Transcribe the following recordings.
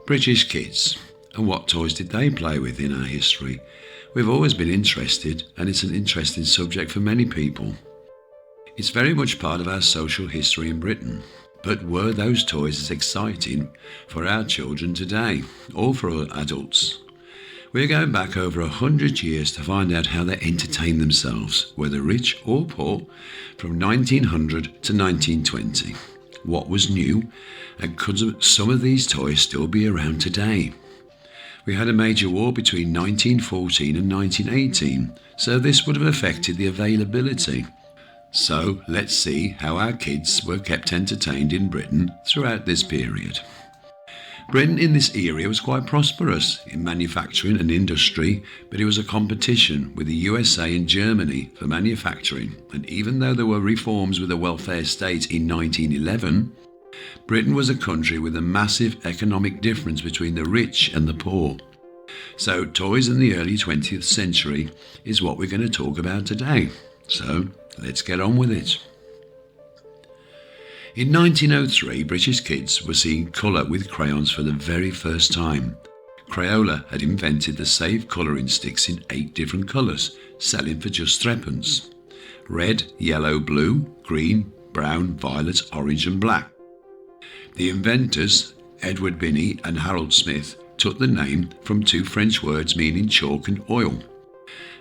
British kids, and what toys did they play with in our history? We've always been interested, and it's an interesting subject for many people. It's very much part of our social history in Britain. But were those toys as exciting for our children today, or for adults? We're going back over 100 years to find out how they entertained themselves, whether rich or poor, from 1900 to 1920. What was new, and could some of these toys still be around today? We had a major war between 1914 and 1918, so this would have affected the availability. So let's see how our kids were kept entertained in Britain throughout this period. Britain in this era was quite prosperous in manufacturing and industry, but it was a competition with the USA and Germany for manufacturing, and even though there were reforms with the welfare state in 1911, Britain was a country with a massive economic difference between the rich and the poor. So toys in the early 20th century is what we're going to talk about today. So let's get on with it. In 1903, British kids were seeing colour with crayons for the very first time. Crayola had invented the safe colouring sticks in 8 different colours, selling for just threepence: red, yellow, blue, green, brown, violet, orange and black. The inventors, Edward Binney and Harold Smith, took the name from 2 French words meaning chalk and oil.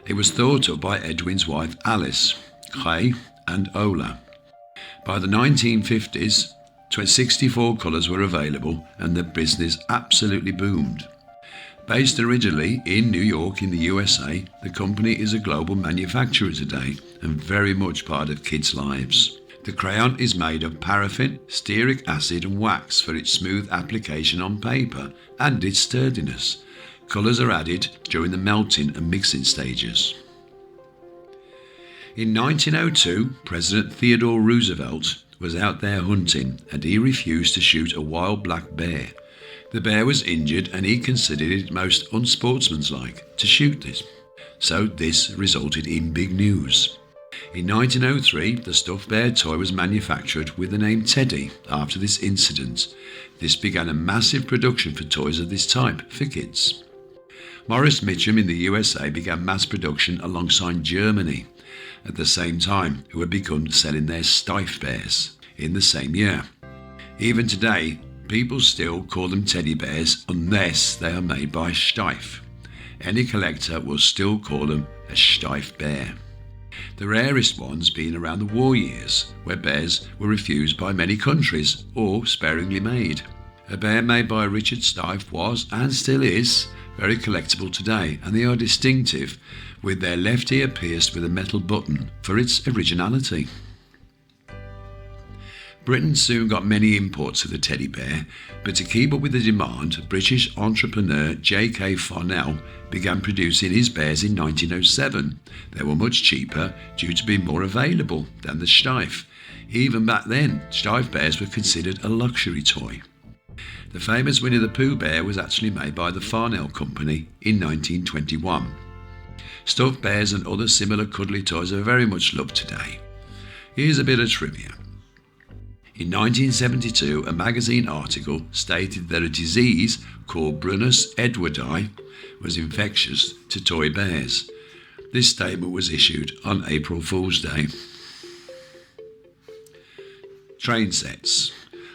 It was thought up by Edwin's wife Alice, Cray and Ola. By the 1950s, 64 colours were available and the business absolutely boomed. Based originally in New York in the USA, the company is a global manufacturer today and very much part of kids' lives. The crayon is made of paraffin, stearic acid and wax for its smooth application on paper and its sturdiness. Colours are added during the melting and mixing stages. In 1902, President Theodore Roosevelt was out there hunting and he refused to shoot a wild black bear. The bear was injured and he considered it most unsportsmanlike to shoot it. So this resulted in big news. In 1903, the stuffed bear toy was manufactured with the name Teddy after this incident. This began a massive production for toys of this type for kids. Morris Mitchum in the USA began mass production alongside Germany at the same time, who had begun selling their Steiff bears in the same year. Even today, people still call them teddy bears unless they are made by Steiff. Any collector will still call them a Steiff bear. The rarest ones being around the war years, where bears were refused by many countries or sparingly made. A bear made by Richard Steiff was, and still is, very collectible today, and they are distinctive, with their left ear pierced with a metal button for its originality. Britain soon got many imports of the teddy bear, but to keep up with the demand, British entrepreneur J.K. Farnell began producing his bears in 1907. They were much cheaper due to being more available than the Steiff. Even back then, Steiff bears were considered a luxury toy. The famous Winnie the Pooh bear was actually made by the Farnell Company in 1921. Stuffed bears and other similar cuddly toys are very much loved today. Here's a bit of trivia. In 1972, a magazine article stated that a disease called Brunus edwardi was infectious to toy bears. This statement was issued on April Fool's Day. Train sets.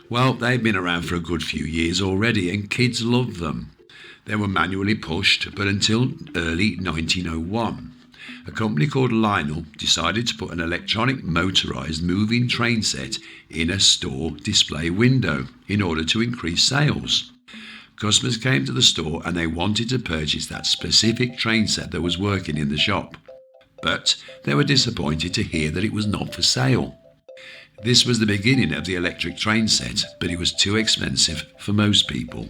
Well, they've been around for a good few years already and kids love them. They were manually pushed, but until early 1901, a company called Lionel decided to put an electronic motorised moving train set in a store display window in order to increase sales. Customers came to the store and they wanted to purchase that specific train set that was working in the shop, but they were disappointed to hear that it was not for sale. This was the beginning of the electric train set, but it was too expensive for most people.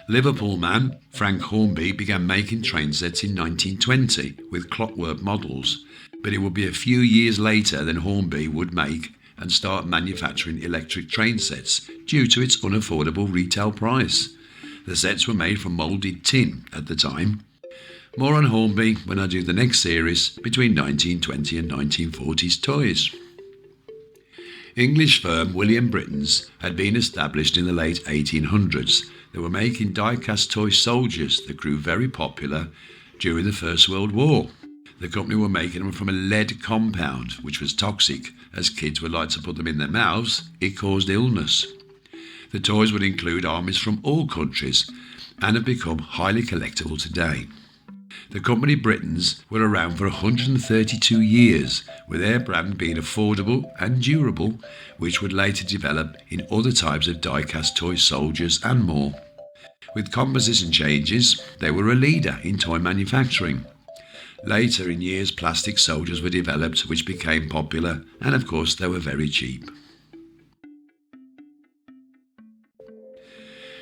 Liverpool man Frank Hornby began making train sets in 1920 with clockwork models, but it would be a few years later than Hornby would make and start manufacturing electric train sets due to its unaffordable retail price. The sets were made from moulded tin at the time. More on Hornby when I do the next series between 1920 and 1940s toys. English firm William Britton's had been established in the late 1800s. They were making die-cast toy soldiers that grew very popular during the First World War. The company were making them from a lead compound, which was toxic. As kids would like to put them in their mouths, it caused illness. The toys would include armies from all countries and have become highly collectible today. The company Britons were around for 132 years, with their brand being affordable and durable, which would later develop in other types of die-cast toy soldiers and more. With composition changes, they were a leader in toy manufacturing. Later in years, plastic soldiers were developed, which became popular, and of course they were very cheap.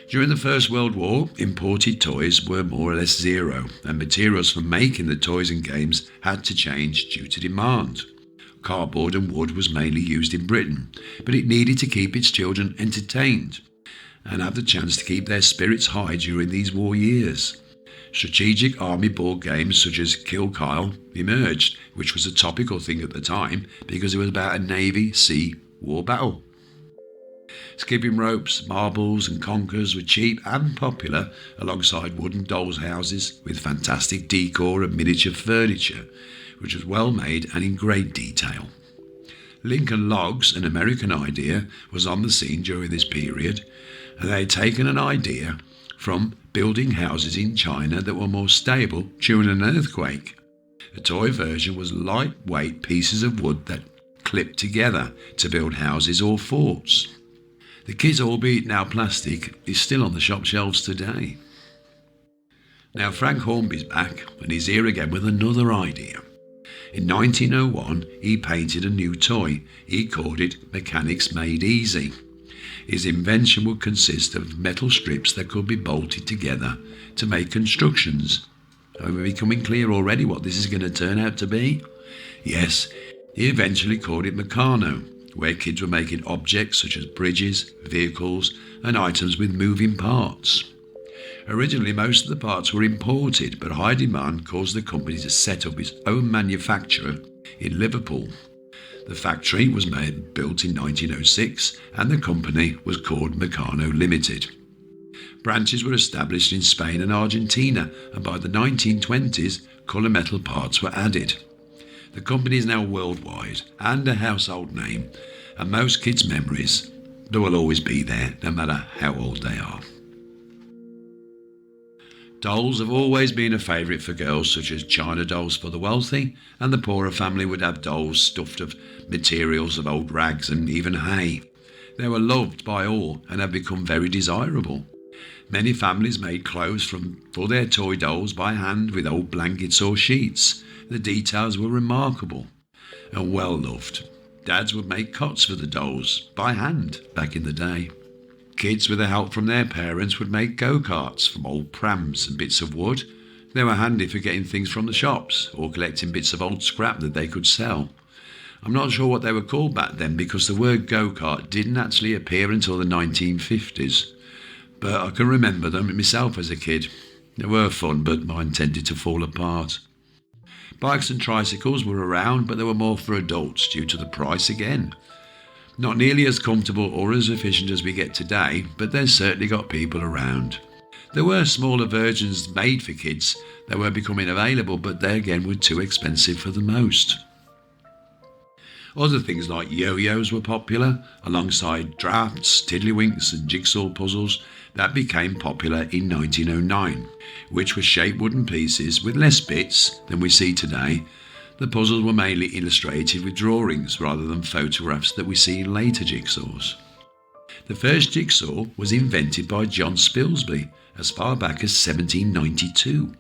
During the First World War, imported toys were more or less zero, and materials for making the toys and games had to change due to demand. Cardboard and wood was mainly used in Britain, but it needed to keep its children entertained and have the chance to keep their spirits high during these war years. Strategic army board games such as Kill Kyle emerged, which was a topical thing at the time because it was about a Navy-Sea war battle. Skipping ropes, marbles and conkers were cheap and popular alongside wooden dolls' houses with fantastic decor and miniature furniture, which was well made and in great detail. Lincoln Logs, an American idea, was on the scene during this period, and they had taken an idea from building houses in China that were more stable during an earthquake. The toy version was lightweight pieces of wood that clipped together to build houses or forts. The kit, albeit now plastic, is still on the shop shelves today. Now Frank Hornby's back, and he's here again with another idea. In 1901, he painted a new toy. He called it Mechanics Made Easy. His invention would consist of metal strips that could be bolted together to make constructions. Are we becoming clear already what this is going to turn out to be? Yes, he eventually called it Meccano, where kids were making objects such as bridges, vehicles, and items with moving parts. Originally, most of the parts were imported, but high demand caused the company to set up its own manufacturer in Liverpool. The factory was built in 1906, and the company was called Meccano Limited. Branches were established in Spain and Argentina, and by the 1920s, colour metal parts were added. The company is now worldwide and a household name, and most kids' memories, they will always be there, no matter how old they are. Dolls have always been a favourite for girls, such as china dolls for the wealthy, and the poorer family would have dolls stuffed of materials of old rags and even hay. They were loved by all and have become very desirable. Many families made clothes for their toy dolls by hand with old blankets or sheets. The details were remarkable and well loved. Dads would make cots for the dolls by hand back in the day. Kids, with the help from their parents, would make go-karts from old prams and bits of wood. They were handy for getting things from the shops or collecting bits of old scrap that they could sell. I'm not sure what they were called back then because the word go-kart didn't actually appear until the 1950s. But I can remember them myself as a kid. They were fun, but mine tended to fall apart. Bikes and tricycles were around, but they were more for adults due to the price again. Not nearly as comfortable or as efficient as we get today, but they've certainly got people around. There were smaller versions made for kids that were becoming available, but they again were too expensive for the most. Other things like yo-yos were popular, alongside drafts, tiddlywinks and jigsaw puzzles that became popular in 1909, which were shaped wooden pieces with less bits than we see today. The puzzles were mainly illustrated with drawings rather than photographs that we see in later jigsaws. The first jigsaw was invented by John Spilsby as far back as 1792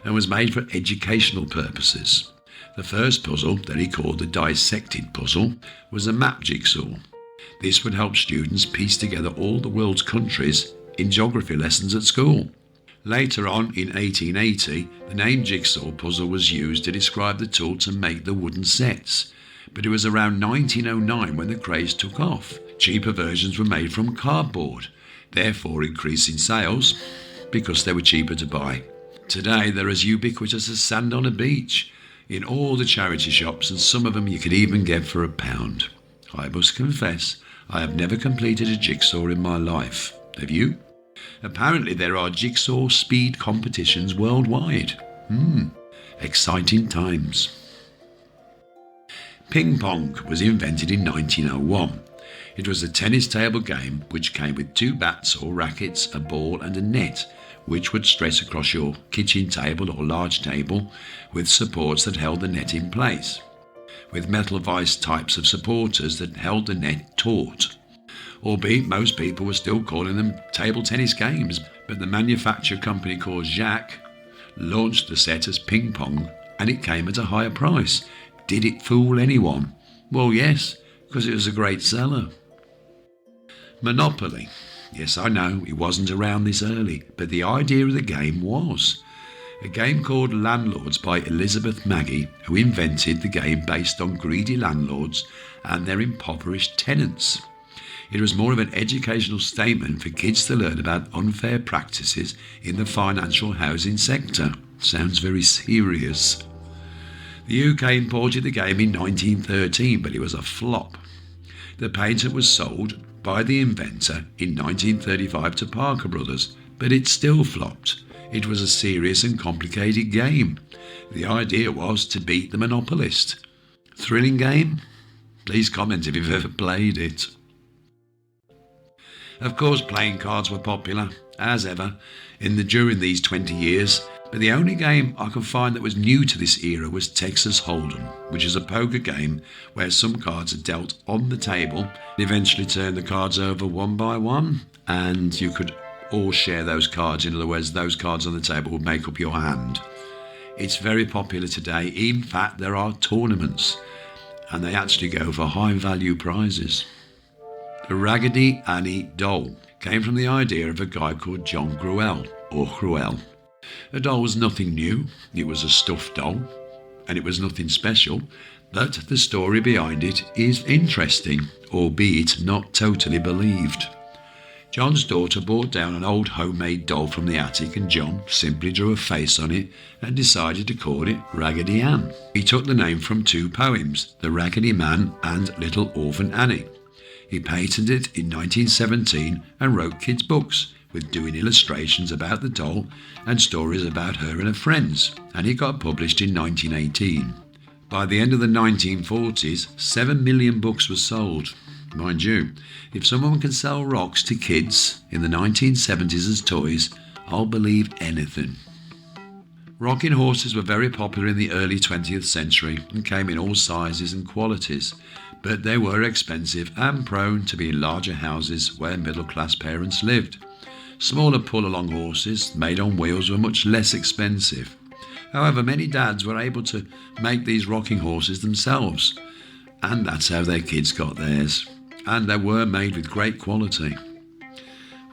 and was made for educational purposes. The first puzzle, that he called the dissected puzzle, was a map jigsaw. This would help students piece together all the world's countries in geography lessons at school. Later on, in 1880, the name jigsaw puzzle was used to describe the tool to make the wooden sets, but it was around 1909 when the craze took off. Cheaper versions were made from cardboard, therefore increasing sales because they were cheaper to buy. Today, they're as ubiquitous as sand on a beach in all the charity shops, and some of them you could even get for £1. I must confess, I have never completed a jigsaw in my life. Have you? Apparently there are jigsaw speed competitions worldwide. Exciting times. Ping pong was invented in 1901. It was a tennis table game which came with 2 bats or rackets, a ball and a net, which would stretch across your kitchen table or large table with supports that held the net in place, with metal vice types of supporters that held the net taut. Albeit most people were still calling them table tennis games, but the manufacturer company called Jacques launched the set as ping pong and it came at a higher price. Did it fool anyone? Well, yes, because it was a great seller. Monopoly. Yes, I know, it wasn't around this early, but the idea of the game was. A game called Landlords by Elizabeth Maggie, who invented the game based on greedy landlords and their impoverished tenants. It was more of an educational statement for kids to learn about unfair practices in the financial housing sector. Sounds very serious. The UK imported the game in 1913, but it was a flop. The patent was sold by the inventor in 1935 to Parker Brothers, but it still flopped. It was a serious and complicated game. The idea was to beat the monopolist. Thrilling game? Please comment if you've ever played it. Of course, playing cards were popular, as ever, during these 20 years, but the only game I could find that was new to this era was Texas Hold'em, which is a poker game where some cards are dealt on the table and eventually turn the cards over one by one, and you could all share those cards. In other words, those cards on the table would make up your hand. It's very popular today. In fact, there are tournaments, and they actually go for high value prizes. The Raggedy Annie doll came from the idea of a guy called John Gruelle, or Cruel. The doll was nothing new, it was a stuffed doll, and it was nothing special, but the story behind it is interesting, albeit not totally believed. John's daughter brought down an old homemade doll from the attic, and John simply drew a face on it and decided to call it Raggedy Ann. He took the name from 2 poems, The Raggedy Man and Little Orphan Annie. He patented it in 1917 and wrote kids' books with doing illustrations about the doll and stories about her and her friends, and it got published in 1918. By the end of the 1940s, 7 million books were sold. Mind you, if someone can sell rocks to kids in the 1970s as toys, I'll believe anything. Rocking horses were very popular in the early 20th century and came in all sizes and qualities, but they were expensive and prone to be in larger houses where middle-class parents lived. Smaller pull-along horses made on wheels were much less expensive. However, many dads were able to make these rocking horses themselves, and that's how their kids got theirs. And they were made with great quality.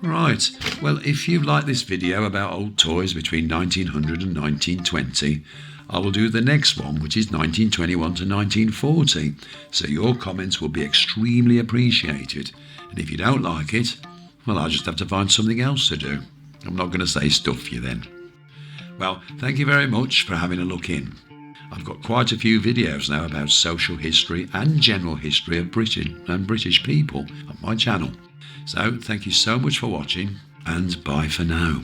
Right, well, if you like this video about old toys between 1900 and 1920, I will do the next one, which is 1921 to 1940, so your comments will be extremely appreciated. And if you don't like it, well, I'll just have to find something else to do. I'm not going to say stuff you then. Well, thank you very much for having a look in. I've got quite a few videos now about social history and general history of Britain and British people on my channel. So thank you so much for watching, and bye for now.